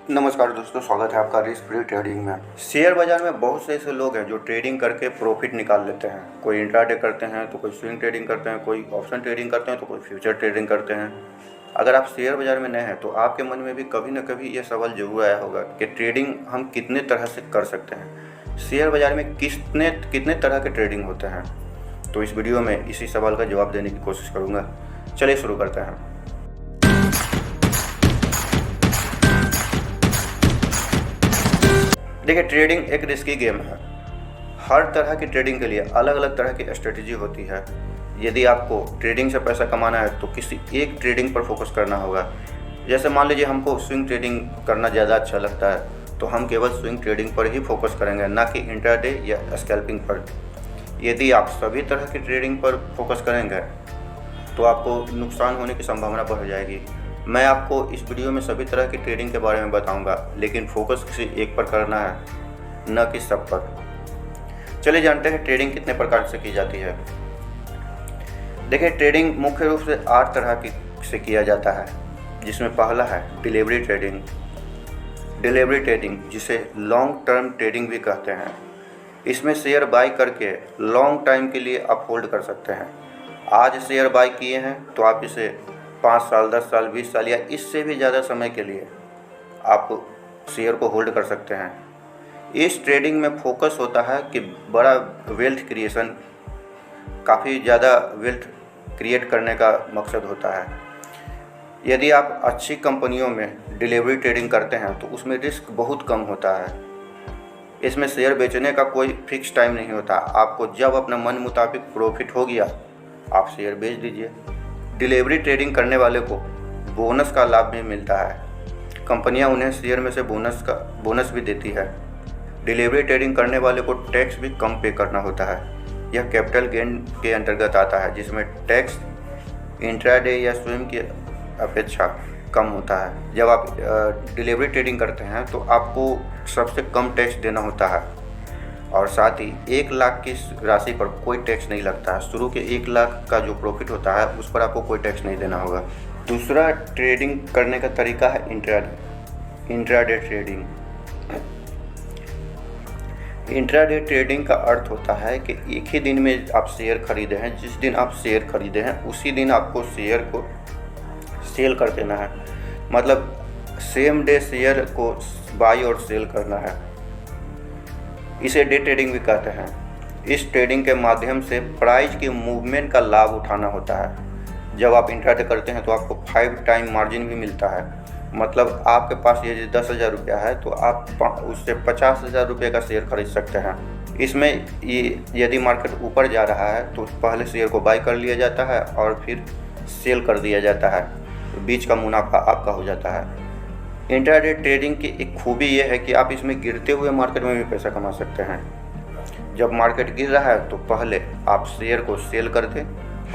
नमस्कार दोस्तों, स्वागत है आपका रिस्क फ्री ट्रेडिंग में। शेयर बाजार में बहुत से ऐसे लोग हैं जो ट्रेडिंग करके प्रॉफिट निकाल लेते हैं। कोई इंट्राडे करते हैं तो कोई स्विंग ट्रेडिंग करते हैं, कोई ऑप्शन ट्रेडिंग करते हैं तो कोई फ्यूचर ट्रेडिंग करते हैं। अगर आप शेयर बाजार में नए हैं तो आपके मन में भी कभी न कभी ये सवाल जरूर आया होगा कि ट्रेडिंग हम कितने तरह से कर सकते हैं, शेयर बाजार में कितने कितने तरह के ट्रेडिंग होते हैं। तो इस वीडियो में इसी सवाल का जवाब देने की कोशिश करूँगा। चलिए शुरू करते हैं। देखिए, ट्रेडिंग एक रिस्की गेम है। हर तरह की ट्रेडिंग के लिए अलग अलग तरह की स्ट्रेटजी होती है। यदि आपको ट्रेडिंग से पैसा कमाना है तो किसी एक ट्रेडिंग पर फोकस करना होगा। जैसे मान लीजिए हमको स्विंग ट्रेडिंग करना ज़्यादा अच्छा लगता है तो हम केवल स्विंग ट्रेडिंग पर ही फोकस करेंगे, ना कि इंट्राडे या स्कैल्पिंग पर। यदि आप सभी तरह की ट्रेडिंग पर फोकस करेंगे तो आपको नुकसान होने की संभावना बढ़ जाएगी। मैं आपको इस वीडियो में सभी तरह की ट्रेडिंग के बारे में बताऊंगा, लेकिन फोकस किसी एक पर करना है, न कि सब पर। चलिए जानते हैं ट्रेडिंग कितने प्रकार से की जाती है। देखिए, ट्रेडिंग मुख्य रूप से 8 तरह की से किया जाता है, जिसमें पहला है डिलीवरी ट्रेडिंग। डिलीवरी ट्रेडिंग, जिसे लॉन्ग टर्म ट्रेडिंग भी कहते हैं, इसमें शेयर बाय करके लॉन्ग टाइम के लिए आप होल्ड कर सकते हैं। आज शेयर बाय किए हैं तो आप इसे 5 साल, 10 साल, 20 साल या इससे भी ज़्यादा समय के लिए आप शेयर को होल्ड कर सकते हैं। इस ट्रेडिंग में फोकस होता है कि बड़ा वेल्थ क्रिएशन, काफ़ी ज़्यादा वेल्थ क्रिएट करने का मकसद होता है। यदि आप अच्छी कंपनियों में डिलीवरी ट्रेडिंग करते हैं तो उसमें रिस्क बहुत कम होता है। इसमें शेयर बेचने का कोई फिक्स टाइम नहीं होता। आपको जब अपना मन मुताबिक प्रॉफिट हो गया आप शेयर बेच दीजिए। डिलीवरी ट्रेडिंग करने वाले को बोनस का लाभ भी मिलता है। कंपनियां उन्हें शेयर में से बोनस भी देती है। डिलीवरी ट्रेडिंग करने वाले को टैक्स भी कम पे करना होता है। यह कैपिटल गेन के अंतर्गत आता है, जिसमें टैक्स इंट्राडे या स्विंग की अपेक्षा कम होता है। जब आप डिलीवरी ट्रेडिंग करते हैं तो आपको सबसे कम टैक्स देना होता है, और साथ ही 1 लाख की राशि पर कोई टैक्स नहीं लगता है। शुरू के 1 लाख का जो प्रॉफिट होता है उस पर आपको कोई टैक्स नहीं देना होगा। दूसरा ट्रेडिंग करने का तरीका है इंट्राडे ट्रेडिंग। इंट्राडे ट्रेडिंग का अर्थ होता है कि एक ही दिन में आप शेयर खरीदे हैं, जिस दिन आप शेयर खरीदे हैं उसी दिन आपको शेयर को सेल कर देना है। मतलब सेम डे शेयर को बाई और सेल करना है। इसे डे ट्रेडिंग भी कहते हैं। इस ट्रेडिंग के माध्यम से प्राइस की मूवमेंट का लाभ उठाना होता है। जब आप इंट्राडे करते हैं तो आपको 5 टाइम मार्जिन भी मिलता है। मतलब आपके पास ये 10,000 रुपया है तो आप उससे 50,000 रुपये का शेयर खरीद सकते हैं। इसमें ये यदि मार्केट ऊपर जा रहा है तो पहले शेयर को बाय कर लिया जाता है और फिर सेल कर दिया जाता है। बीच का मुनाफा आपका हो जाता है। इंट्राडे ट्रेडिंग की एक खूबी यह है कि आप इसमें गिरते हुए मार्केट में भी पैसा कमा सकते हैं। जब मार्केट गिर रहा है तो पहले आप शेयर को सेल कर दें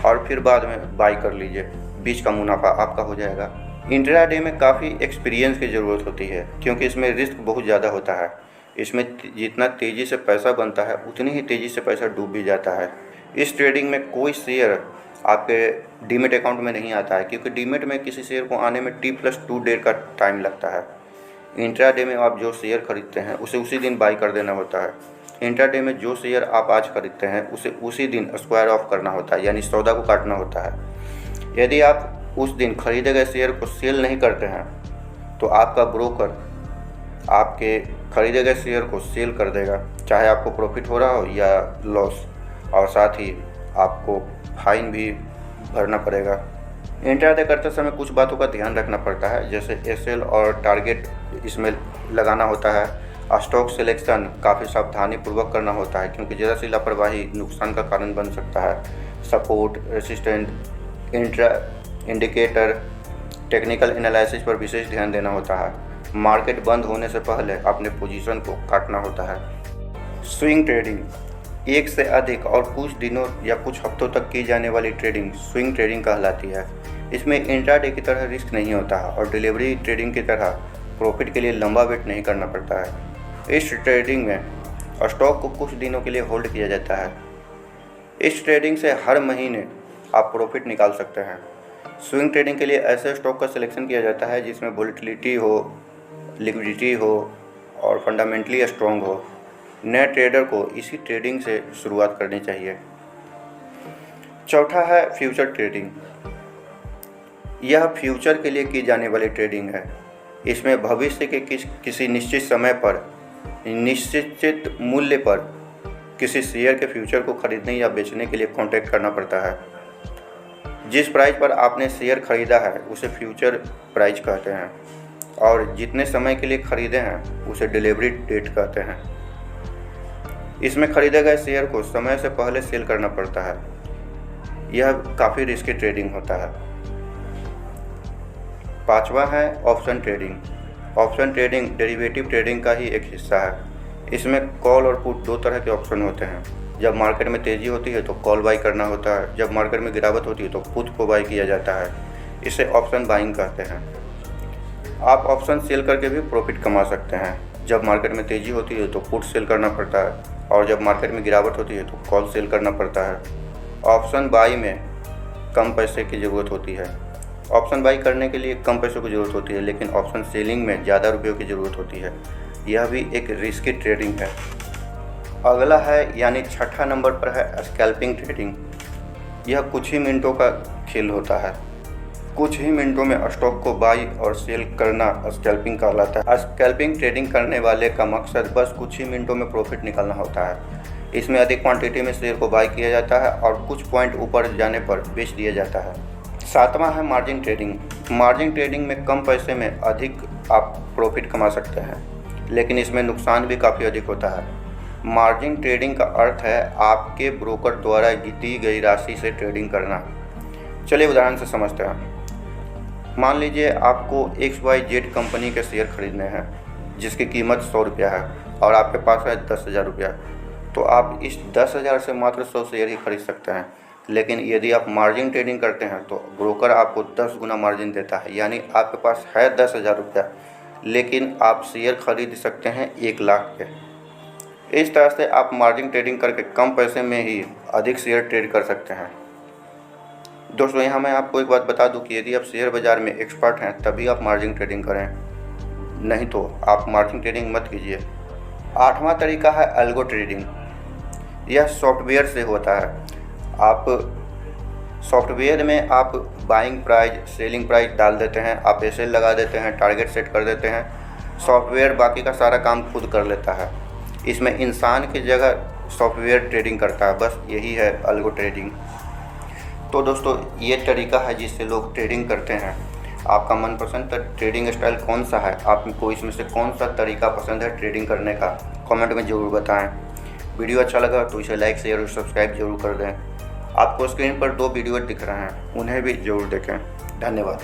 और फिर बाद में बाई कर लीजिए। बीच का मुनाफा आपका हो जाएगा। इंट्राडे में काफ़ी एक्सपीरियंस की ज़रूरत होती है, क्योंकि इसमें रिस्क बहुत ज़्यादा होता है। इसमें जितना तेज़ी से पैसा बनता है उतनी ही तेज़ी से पैसा डूब भी जाता है। इस ट्रेडिंग में कोई शेयर आपके डीमेट अकाउंट में नहीं आता है, क्योंकि डीमेट में किसी शेयर को आने में T+2 डे का टाइम लगता है। इंट्राडे में आप जो शेयर खरीदते हैं उसे उसी दिन बाई कर देना होता है। इंट्राडे में जो शेयर आप आज खरीदते हैं उसे उसी दिन स्क्वायर ऑफ करना होता है, यानी सौदा को काटना होता है। यदि आप उस दिन खरीदे गए शेयर को सेल नहीं करते हैं तो आपका ब्रोकर आपके खरीदे गए शेयर को सेल कर देगा, चाहे आपको प्रॉफिट हो रहा हो या लॉस, और साथ ही आपको फाइन भी भरना पड़ेगा। इंट्राडे करते समय कुछ बातों का ध्यान रखना पड़ता है, जैसे एसएल और टारगेट इसमें लगाना होता है। स्टॉक सिलेक्शन काफ़ी सावधानी पूर्वक करना होता है, क्योंकि ज़रा सी लापरवाही नुकसान का कारण बन सकता है। Support, resistant, indicator, technical analysis पर विशेष ध्यान देना होता है। मार्केट बंद होने से पहले अपने पोजीशन को काटना होता है। स्विंग ट्रेडिंग, एक से अधिक और कुछ दिनों या कुछ हफ्तों तक की जाने वाली ट्रेडिंग स्विंग ट्रेडिंग कहलाती है। इसमें इंट्राडे की तरह रिस्क नहीं होता है और डिलीवरी ट्रेडिंग की तरह प्रॉफिट के लिए लंबा वेट नहीं करना पड़ता है। इस ट्रेडिंग में स्टॉक को कुछ दिनों के लिए होल्ड किया जाता है। इस ट्रेडिंग से हर महीने आप प्रॉफिट निकाल सकते हैं। स्विंग ट्रेडिंग के लिए ऐसे स्टॉक का सिलेक्शन किया जाता है जिसमें वोलेटिलिटी हो, लिक्विडिटी हो और फंडामेंटली स्ट्रॉन्ग हो, नए ट्रेडर को इसी ट्रेडिंग से शुरुआत करनी चाहिए। चौथा है फ्यूचर ट्रेडिंग। यह फ्यूचर के लिए की जाने वाली ट्रेडिंग है। इसमें भविष्य के किसी निश्चित समय पर निश्चित मूल्य पर किसी शेयर के फ्यूचर को खरीदने या बेचने के लिए कॉन्ट्रैक्ट करना पड़ता है। जिस प्राइस पर आपने शेयर खरीदा है उसे फ्यूचर प्राइस कहते हैं और जितने समय के लिए खरीदे हैं उसे डिलीवरी डेट कहते हैं। इसमें खरीदे गए शेयर को समय से पहले सेल करना पड़ता है। यह काफ़ी रिस्की ट्रेडिंग होता है। पांचवा है option trading. Option trading derivative trading का ही एक हिस्सा है। इसमें कॉल और पुट दो तरह के ऑप्शन होते हैं। जब मार्केट में तेज़ी होती है तो कॉल बाई करना होता है, जब मार्केट में गिरावट होती है तो पुट को बाई किया जाता है। इसे ऑप्शन बाइंग कहते हैं। आप ऑप्शन सेल करके भी प्रॉफिट कमा सकते हैं। जब मार्केट में तेज़ी होती है तो पुट सेल करना पड़ता है और जब मार्केट में गिरावट होती है तो कॉल सेल करना पड़ता है। ऑप्शन बाई में कम पैसे की ज़रूरत होती है। ऑप्शन बाई करने के लिए कम पैसों की ज़रूरत होती है, लेकिन ऑप्शन सेलिंग में ज़्यादा रुपयों की ज़रूरत होती है। यह भी एक रिस्की ट्रेडिंग है। अगला है यानी छठा नंबर पर है स्कैल्पिंग ट्रेडिंग। यह कुछ ही मिनटों का खेल होता है। कुछ ही मिनटों में स्टॉक को बाई और सेल करना स्कैल्पिंग कहलाता है। स्कैल्पिंग ट्रेडिंग करने वाले का मकसद बस कुछ ही मिनटों में प्रॉफिट निकालना होता है। इसमें अधिक क्वांटिटी में शेयर को बाई किया जाता है और कुछ पॉइंट ऊपर जाने पर बेच दिया जाता है। सातवां है मार्जिन ट्रेडिंग। मार्जिन ट्रेडिंग में कम पैसे में अधिक आप प्रॉफिट कमा सकते हैं, लेकिन इसमें नुकसान भी काफ़ी अधिक होता है। मार्जिन ट्रेडिंग का अर्थ है आपके ब्रोकर द्वारा दी गई राशि से ट्रेडिंग करना। चलिए उदाहरण से समझते हैं। मान लीजिए आपको XYZ कंपनी के शेयर खरीदने हैं जिसकी कीमत 100 रुपया है और आपके पास है 10,000 रुपया, तो आप इस 10,000 से मात्र 100 शेयर ही खरीद सकते हैं। लेकिन यदि आप मार्जिन ट्रेडिंग करते हैं तो ब्रोकर आपको 10 गुना मार्जिन देता है, यानी आपके पास है 10,000 रुपया लेकिन आप शेयर खरीद सकते हैं 1 लाख के। इस तरह से आप मार्जिन ट्रेडिंग करके कम पैसे में ही अधिक शेयर ट्रेड कर सकते हैं। दोस्तों यहाँ मैं आपको एक बात बता दूं कि यदि आप शेयर बाज़ार में एक्सपर्ट हैं तभी आप मार्जिन ट्रेडिंग करें, नहीं तो आप मार्जिन ट्रेडिंग मत कीजिए। आठवां तरीका है अल्गो ट्रेडिंग। यह सॉफ्टवेयर से होता है। आप सॉफ्टवेयर में आप बाइंग प्राइस सेलिंग प्राइस डाल देते हैं, आप एसएल लगा देते हैं, टारगेट सेट कर देते हैं। सॉफ्टवेयर बाकी का सारा काम खुद कर लेता है। इसमें इंसान की जगह सॉफ्टवेयर ट्रेडिंग करता है। बस यही है अल्गो ट्रेडिंग। तो दोस्तों ये तरीका है जिससे लोग ट्रेडिंग करते हैं। आपका मनपसंद ट्रेडिंग स्टाइल कौन सा है? आपको इसमें से कौन सा तरीका पसंद है ट्रेडिंग करने का? कमेंट में ज़रूर बताएं। वीडियो अच्छा लगा तो इसे लाइक शेयर और सब्सक्राइब जरूर कर दें। आपको स्क्रीन पर 2 वीडियो दिख रहे हैं, उन्हें भी ज़रूर देखें। धन्यवाद।